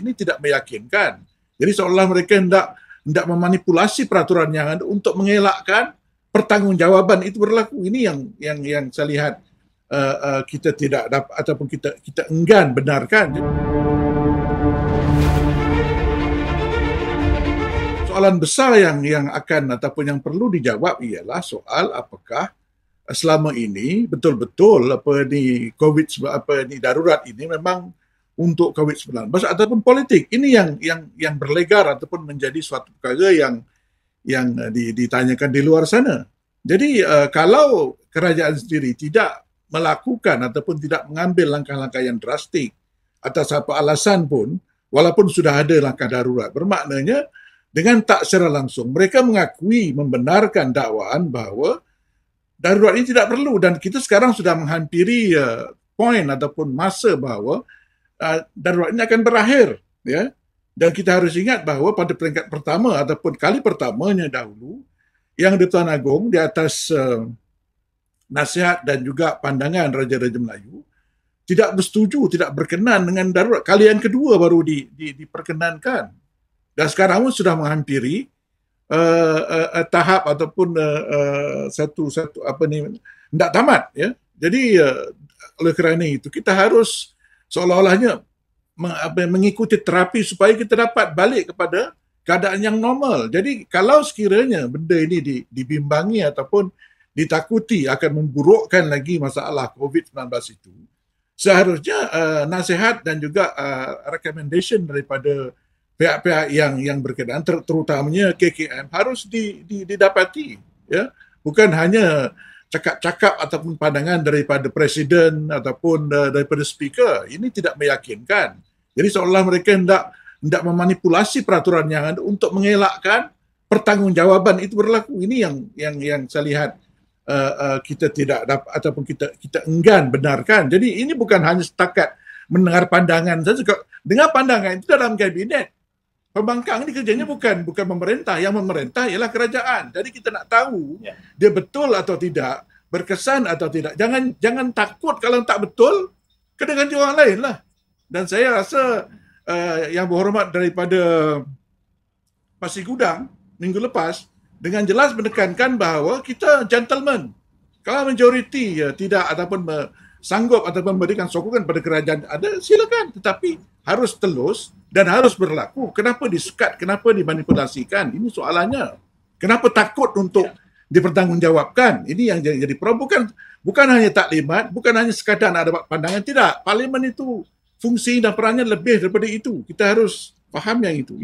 ini tidak meyakinkan. Jadi seolah mereka hendak memanipulasi peraturan yang ada untuk mengelakkan pertanggungjawaban itu berlaku. Ini yang saya lihat kita tidak dapat ataupun kita enggan benarkan. Soalan besar yang akan ataupun yang perlu dijawab ialah soal apakah selama ini betul-betul darurat ini memang untuk COVID-19 ataupun politik. Ini yang berlegar ataupun menjadi suatu perkara yang ditanyakan di luar sana. Jadi kalau kerajaan sendiri tidak melakukan ataupun tidak mengambil langkah-langkah yang drastik atas apa alasan pun, walaupun sudah ada langkah darurat, bermaknanya dengan tak secara langsung mereka mengakui, membenarkan dakwaan bahawa darurat ini tidak perlu, dan kita sekarang sudah menghampiri poin ataupun masa bahawa darurat ini akan berakhir, ya. Dan kita harus ingat bahawa pada peringkat pertama ataupun kali pertamanya dahulu, Yang di-Tuan Agong di atas nasihat dan juga pandangan Raja-Raja Melayu tidak bersetuju, tidak berkenan dengan darurat. Kali yang kedua baru diperkenankan. Dan sekarang pun sudah menghampiri tahap ataupun satu hendak tamat, ya. Jadi oleh kerana itu kita harus seolah-olahnya mengikuti terapi supaya kita dapat balik kepada keadaan yang normal. Jadi kalau sekiranya benda ini dibimbangi ataupun ditakuti akan memburukkan lagi masalah COVID-19 itu, seharusnya nasihat dan juga recommendation daripada pihak-pihak yang berkenaan, terutamanya KKM, harus didapati, ya. Bukan hanya cakap-cakap ataupun pandangan daripada presiden ataupun daripada speaker. Ini tidak meyakinkan. Jadi seolah mereka hendak memanipulasi peraturan yang ada untuk mengelakkan pertanggungjawaban itu berlaku. Ini yang saya lihat kita tidak dapat ataupun kita enggan benarkan. Jadi ini bukan hanya setakat mendengar pandangan saja. Dengar pandangan itu dalam kabinet. Pembangkang ini kerjanya bukan pemerintah. Yang memerintah ialah kerajaan. Jadi kita nak tahu dia betul atau tidak, berkesan atau tidak. Jangan takut kalau tak betul, kena ganti orang lain lah. Dan saya rasa yang berhormat daripada Pasir Gudang minggu lepas dengan jelas menekankan bahawa kita gentleman. Kalau majoriti tidak ataupun sanggup ataupun memberikan sokongan pada kerajaan ada, silakan. Tetapi harus telus dan harus berlaku. Kenapa disekat? Kenapa dimanipulasikan? Ini soalannya. Kenapa takut untuk dipertanggungjawabkan? Ini yang jadi problem. Bukan hanya taklimat, bukan hanya sekadar nak dapat pandangan. Tidak. Parlimen itu fungsi dan perannya lebih daripada itu. Kita harus faham yang itu.